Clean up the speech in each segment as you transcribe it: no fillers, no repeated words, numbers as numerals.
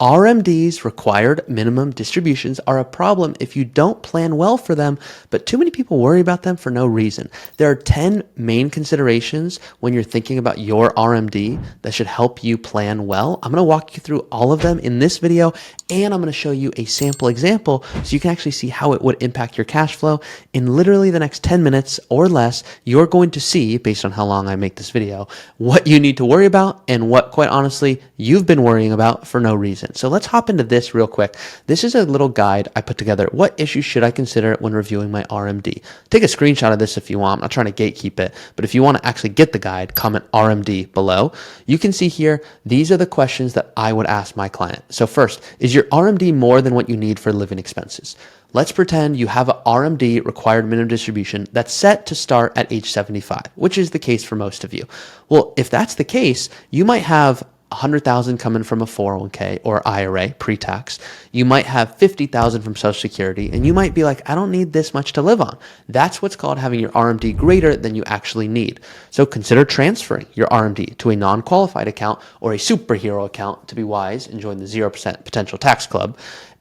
RMDs, required minimum distributions, are a problem if you don't plan well for them, but too many people worry about them for no reason. There are 10 main considerations when you're thinking about your RMD that should help you plan well. I'm going to walk you through all of them in this video, and I'm going to show you a sample example so you can actually see how it would impact your cash flow. In literally the next 10 minutes or less, you're going to see, based on how long I make this video, what you need to worry about and what, quite honestly, you've been worrying about for no reason. So let's hop into this real quick. This is a little guide I put together. What issues should I consider when reviewing my RMD? Take a screenshot of this if you want. I'm not trying to gatekeep it, but if you want to actually get the guide, comment RMD below. You can see here, these are the questions that I would ask my client. So first, is your RMD more than what you need for living expenses? Let's pretend you have an RMD, required minimum distribution, that's set to start at age 75, which is the case for most of you. Well, if that's the case, you might have $100,000 coming from a 401k or IRA pre-tax. You might have $50,000 from Social Security, and you might be like, I don't need this much to live on. That's what's called having your RMD greater than you actually need. So consider transferring your RMD to a non-qualified account or a superhero account to be wise and join the 0% potential tax club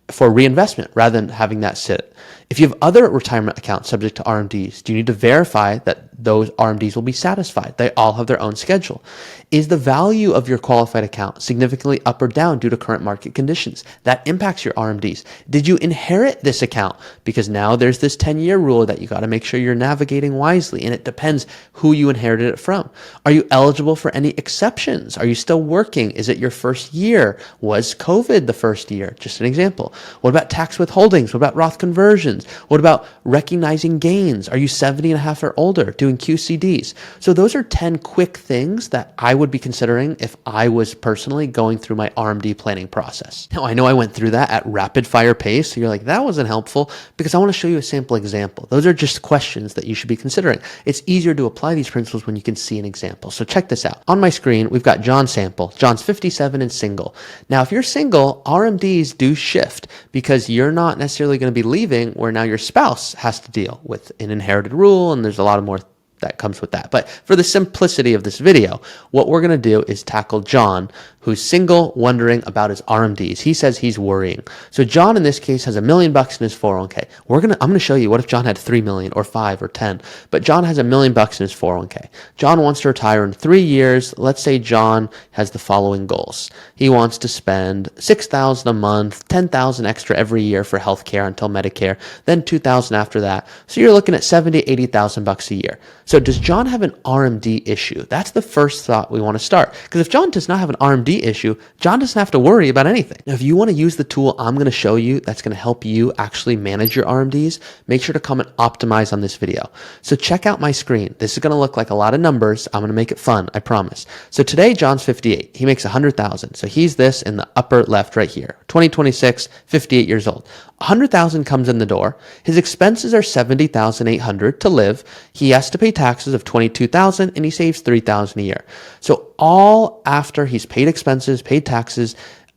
for reinvestment rather than having that sit. If you have other retirement accounts subject to RMDs, do you need to verify that those RMDs will be satisfied? They all have their own schedule. Is the value of your qualified account significantly up or down due to current market conditions? That impacts your RMDs. Did you inherit this account? Because now there's this 10-year rule that you got to make sure you're navigating wisely, and it depends who you inherited it from. Are you eligible for any exceptions? Are you still working? Is it your first year? Was COVID the first year? Just an example. What about tax withholdings? What about Roth conversions? What about recognizing gains? Are you 70 and a half or older, doing QCDs? So those are 10 quick things that I would be considering if I was personally going through my RMD planning process. Now, I know I went through that at rapid fire pace, so you're like, that wasn't helpful, because I want to show you a sample example. Those are just questions that you should be considering. It's easier to apply these principles when you can see an example. So check this out. On my screen, we've got John's sample. John's 57 and single. Now, if you're single, RMDs do shift because you're not necessarily going to be leaving where now your spouse has to deal with an inherited rule, and there's a lot more that comes with that. But for the simplicity of this video, what we're going to do is tackle John, who's single, wondering about his RMDs. He says he's worrying. So John, in this case, has $1 million in his 401k. I'm going to show you what if John had 3 million or 5 or 10, but John has $1 million in his 401k. John wants to retire in 3 years. Let's say John has the following goals. He wants to spend $6,000 a month, $10,000 extra every year for healthcare until Medicare, then $2,000 after that. So you're looking at $70,000, $80,000 a year. So does John have an RMD issue? That's the first thought we want to start. Because if John does not have an RMD issue, John doesn't have to worry about anything. Now, if you want to use the tool I'm going to show you that's going to help you actually manage your RMDs, make sure to comment optimize on this video. So check out my screen. This is going to look like a lot of numbers. I'm going to make it fun, I promise. So today, John's 58. He makes $100,000. So he's this in the upper left right here. 2026, 58 years old. $100,000 comes in the door. His expenses are $70,800 to live. He has to pay taxes of $22,000 and he saves $3,000 a year. So all after he's paid expenses, paid taxes,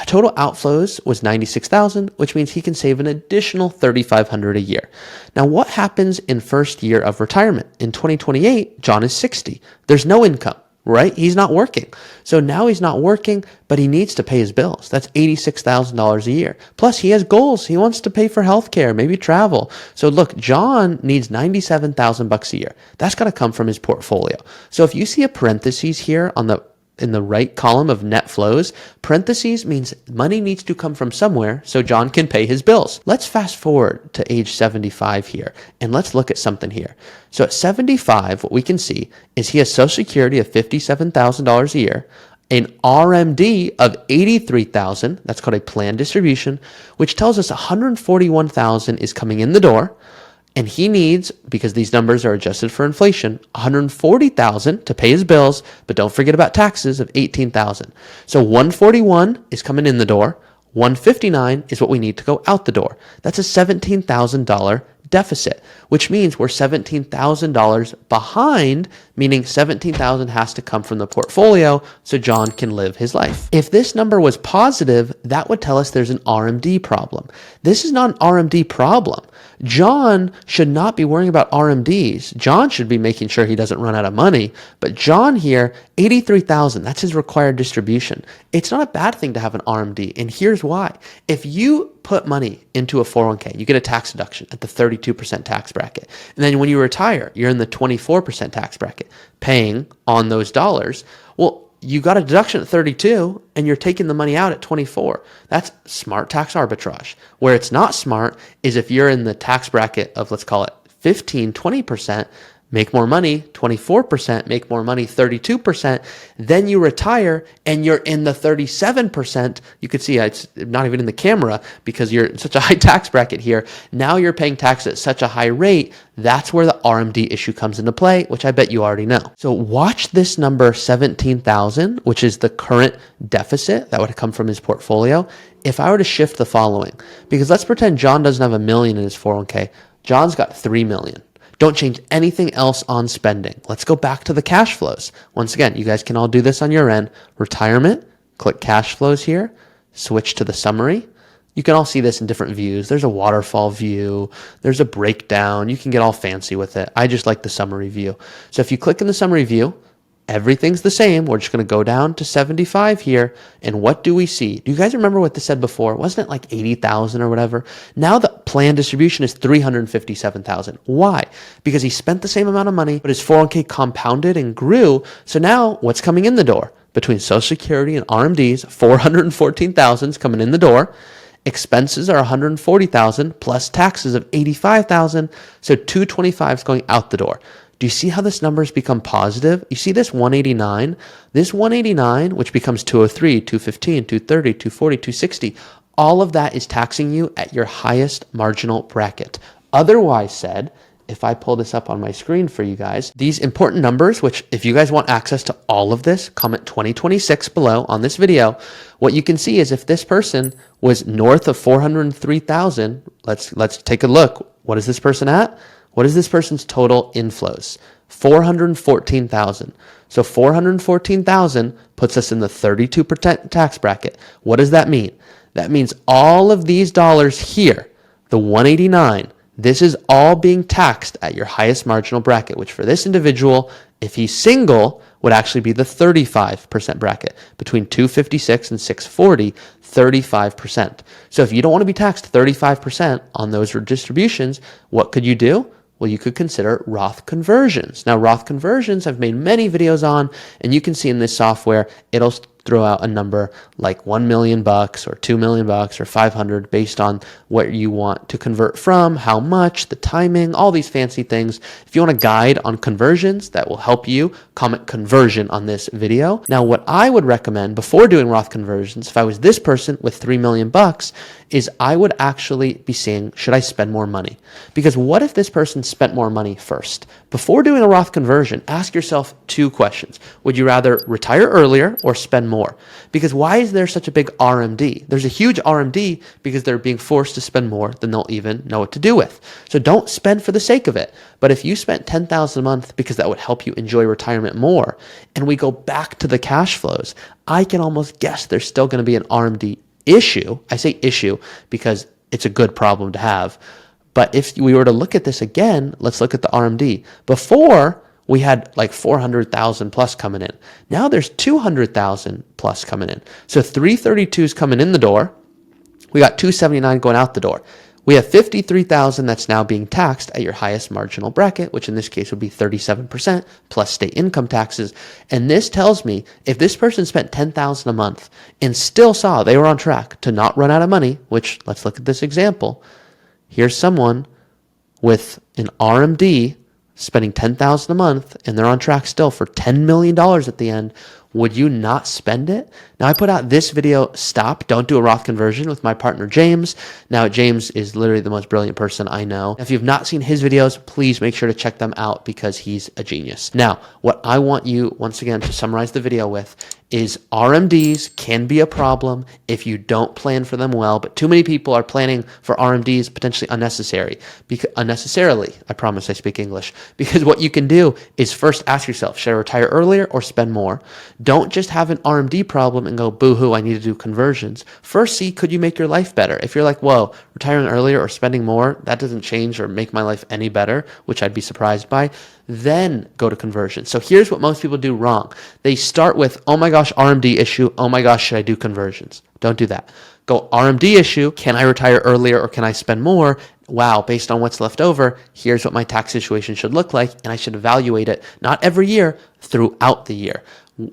total outflows was $96,000, which means he can save an additional $3,500 a year. Now, what happens in first year of retirement? In 2028, John is 60. There's no income. Right? He's not working. So now he's not working, but he needs to pay his bills. That's $86,000 a year. Plus, he has goals. He wants to pay for healthcare, maybe travel. So look, John needs $97,000 a year. That's got to come from his portfolio. So if you see a parentheses here in the right column of net flows, parentheses means money needs to come from somewhere so John can pay his bills. Let's fast forward to age 75 here, and let's look at something here. So at 75, what we can see is he has Social Security of $57,000 a year, an RMD of $83,000, that's called a planned distribution, which tells us $141,000 is coming in the door. And he needs, because these numbers are adjusted for inflation, $140,000 to pay his bills, but don't forget about taxes of $18,000. So $141 is coming in the door. $159 is what we need to go out the door. That's a $17,000 deficit, which means we're $17,000 behind meaning 17,000 has to come from the portfolio so John can live his life. If this number was positive, that would tell us there's an RMD problem. This is not an RMD problem. John should not be worrying about RMDs. John should be making sure he doesn't run out of money. But John here, 83,000, that's his required distribution. It's not a bad thing to have an RMD. And here's why. If you put money into a 401k, you get a tax deduction at the 32% tax bracket. And then when you retire, you're in the 24% tax bracket, paying on those dollars. Well, you got a deduction at 32 and you're taking the money out at 24. That's smart tax arbitrage. Where it's not smart is if you're in the tax bracket of, let's call it 15, 20%, make more money, 24%, make more money, 32%, then you retire and you're in the 37%. You could see it's not even in the camera because you're in such a high tax bracket here. Now you're paying tax at such a high rate. That's where the RMD issue comes into play, which I bet you already know. So watch this number 17,000, which is the current deficit that would come from his portfolio. If I were to shift the following, because let's pretend John doesn't have $1 million in his 401k. John's got $3 million. Don't change anything else on spending. Let's go back to the cash flows. Once again, you guys can all do this on your end. Retirement, click cash flows here, switch to the summary. You can all see this in different views. There's a waterfall view. There's a breakdown. You can get all fancy with it. I just like the summary view. So if you click in the summary view, everything's the same. We're just going to go down to 75 here. And what do we see? Do you guys remember what this said before? Wasn't it like 80,000 or whatever? Now the planned distribution is 357,000. Why? Because he spent the same amount of money, but his 401k compounded and grew. So now what's coming in the door? Between Social Security and RMDs, 414,000 is coming in the door. Expenses are 140,000 plus taxes of 85,000. So 225 is going out the door. Do you see how this number has become positive? You see this 189? This 189, which becomes 203, 215, 230, 240, 260, all of that is taxing you at your highest marginal bracket. Otherwise said, if I pull this up on my screen for you guys, these important numbers, which if you guys want access to all of this, comment 2026 below on this video. What you can see is if this person was north of 403,000, let's take a look. What is this person at? What is this person's total inflows? 414,000. So 414,000 puts us in the 32% tax bracket. What does that mean? That means all of these dollars here, the 189, this is all being taxed at your highest marginal bracket, which for this individual, if he's single, would actually be the 35% bracket. Between 256 and 640, 35%. So if you don't want to be taxed 35% on those distributions, what could you do? Well, you could consider Roth conversions. Now, Roth conversions I've made many videos on, and you can see in this software, it'll throw out a number like $1 million or $2 million or 500 based on what you want to convert from, how much, the timing, all these fancy things. If you want a guide on conversions that will help you, comment conversion on this video. Now, what I would recommend before doing Roth conversions, if I was this person with $3 million, is I would actually be seeing, should I spend more money? Because what if this person spent more money first? Before doing a Roth conversion, ask yourself two questions. Would you rather retire earlier or spend more? Because why is there such a big RMD? There's a huge RMD because they're being forced to spend more than they'll even know what to do with. So don't spend for the sake of it. But if you spent $10,000 a month because that would help you enjoy retirement more, and we go back to the cash flows, I can almost guess there's still going to be an RMD issue. I say issue because it's a good problem to have. But if we were to look at this again, let's look at the RMD. Before, we had like 400,000 plus coming in. Now there's 200,000 plus coming in. So 332 is coming in the door. We got 279 going out the door. We have 53,000 that's now being taxed at your highest marginal bracket, which in this case would be 37% plus state income taxes. And this tells me if this person spent 10,000 a month and still saw they were on track to not run out of money, which let's look at this example. Here's someone with an RMD spending 10,000 a month and they're on track still for $10 million at the end. Would you not spend it? Now, I put out this video, Stop, Don't Do a Roth Conversion, with my partner, James. Now, James is literally the most brilliant person I know. If you've not seen his videos, please make sure to check them out because he's a genius. Now, what I want you, once again, to summarize the video with is RMDs can be a problem if you don't plan for them well, but too many people are planning for RMDs potentially unnecessarily. I promise I speak English. Because what you can do is first ask yourself, should I retire earlier or spend more? Don't just have an RMD problem and go, boo-hoo, I need to do conversions. First, see, could you make your life better? If you're like, whoa, retiring earlier or spending more, that doesn't change or make my life any better, which I'd be surprised by, then go to conversion. So here's what most people do wrong. They start with, oh my gosh, RMD issue. Oh my gosh, should I do conversions? Don't do that. Go RMD issue. Can I retire earlier or can I spend more? Wow, based on what's left over, here's what my tax situation should look like. And I should evaluate it not every year, throughout the year.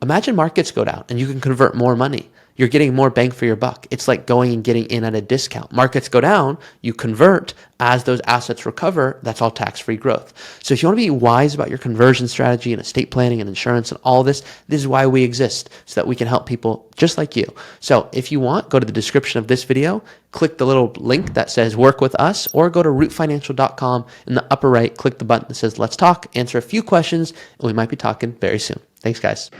Imagine markets go down and you can convert more money. You're getting more bang for your buck. It's like going and getting in at a discount. Markets go down, you convert. As those assets recover, that's all tax-free growth. So if you want to be wise about your conversion strategy and estate planning and insurance and all this is why we exist, so that we can help people just like you. So if you want, go to the description of this video, click the little link that says work with us, or go to rootfinancial.com. In the upper right, click the button that says let's talk, answer a few questions, and we might be talking very soon. Thanks, guys.